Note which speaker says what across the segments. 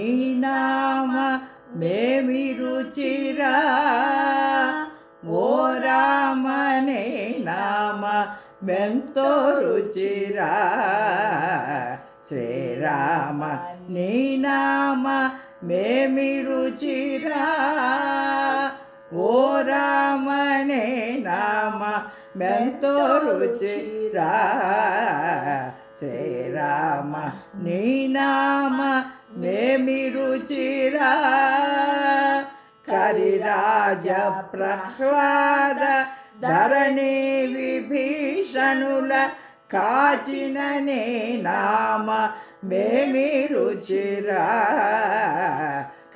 Speaker 1: నీ నామ మేమి రుచిరా ఓ రామ నీ నామ మెంతో రుచిరా శ్రీరామ నీ నామ మేమి రుచిరా ఓ రామ నీ నామ మెంతో రుచిరా శ్రీరామ నీ నామ మేమి రుచిరా కరిరాజ ప్రహ్లాద ధరణి విభీషణుల కాచిన నీ నామ మేమి రుచిరా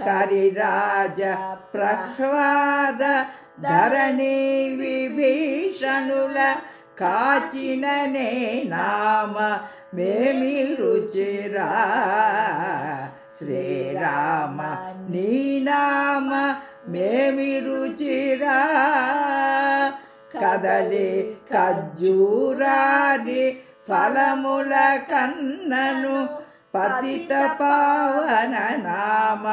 Speaker 1: కరిరాజ ప్రహ్లాద ధరణి విభీషణుల కాచిన నీ నామ మేమి రుచిరా శ్రీరామ నీ నామ మేమి రుచిరా కదలి ఖర్జూరాది ఫలముల కన్నను పతిత పావన నామ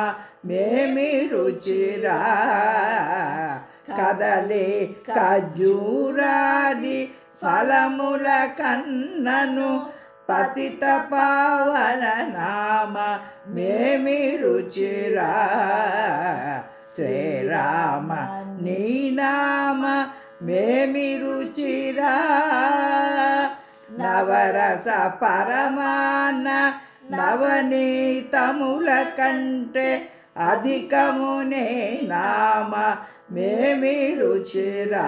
Speaker 1: మేమి రుచిరా కదలి ఖర్జూరాది ఫలముల కన్నను పతిత పావన నామ మేమి రుచిరా శ్రీరామ నీ నామ మేమి రుచిరా నవరస పరమాన నవనీతముల కంటే అధికమునే నామ మేమి రుచిరా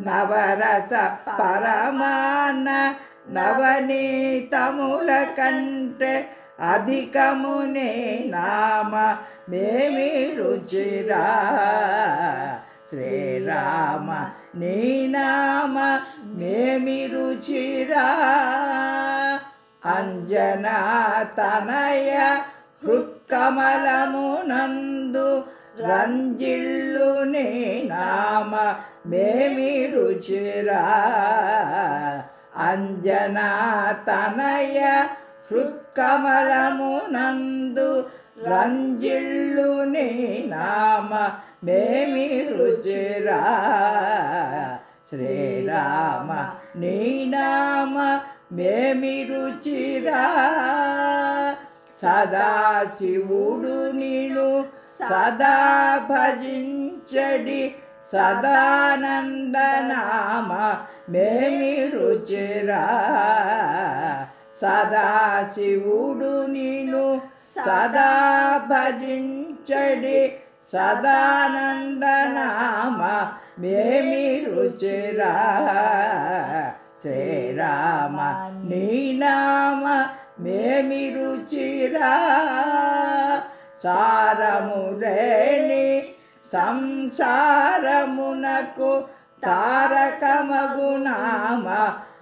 Speaker 1: నవరస పరమాన నవనీతముల కంటే అధికమునే నామ మేమి రుచిరా శ్రీరామ నీ నామ మేమి రుచిరా అంజనా తనయ హృత్కమలమునందు రంజిల్లు నీ నామ మేమి రుచిరా అంజనా తనయ హృత్కమలమునందు రంజిల్లు నీ నామ మేమి రుచిరా శ్రీరామ నీ నామ మేమి రుచిరా సదాశివుడు నిను సదా భజించడి సదానంద నామ మేమి రుచిరా సదాశివుడు నిను సదా భజించడి సదానంద నామ మేమి రుచిరా శ్రీరామ నీ నామ మేమి రుచిరా సారములేని సంసారమునకు తారకమగు నామ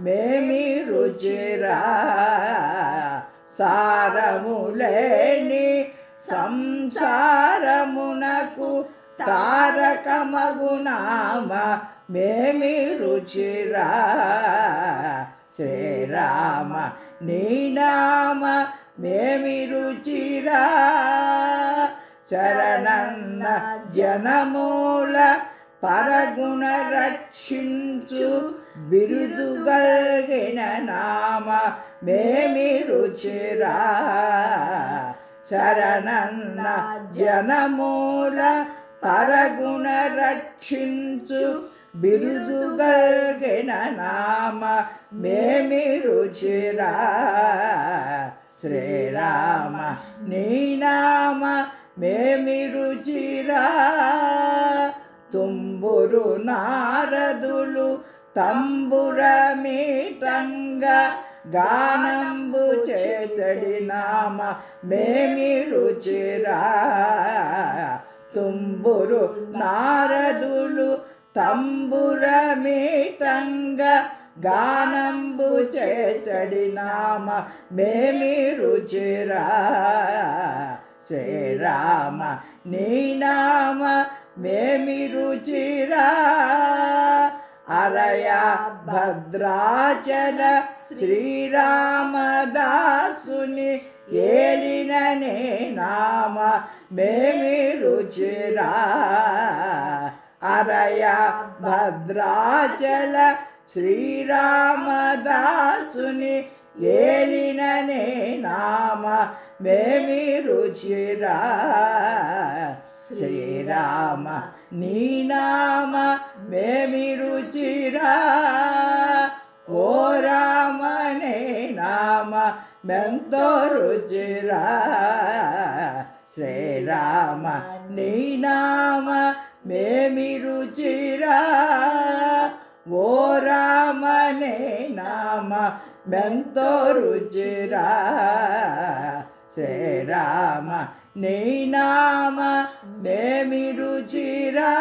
Speaker 1: మేమి రుచిరా సారములేని సంసారమునకు తారకమగు నామ మేమి రుచిరా శ్రీరామ నీ నామ మేమి రుచిరా శరణన్న జనమూల పరగుణ రక్షించు బిరుదు గల్గిన నామ మేమి రుచిరా శరణన్న జనమూల పరగుణ రక్షించు బిరుదు గల్గిన నామ మేమి రుచిరా శ్రీరామ నీ నామ మేమి రుచిరా తుంబురు నారదులు తంబుర మీటంగా గానంబు చేసడి నామ మేమి రుచిరా తుంబురు నారదులు తంబుర మీటంగా గానంబు చేసడి నామ మేమి రుచిరా శ్రీరామ నీ నామ మేమి రుచిరా అరయ భద్రాచల శ్రీరామదాసుని ఏలిన ఏలిననే నామ మేమి రుచిరా అరయ భద్రాచల శ్రీరామదాసుని ఏలిననే నామ మేమి రుచిరా శ్రీరామ నీ నామ మేమి రుచిరా ఓ రామనే నామ మెంతో రుచిరా శ్రీరామ నీ నామ మేమి రుచిరా ఓ రామనే నామ మెంతో రుచిరా శ్రీరామ నీ నామ మేమి రుచిరా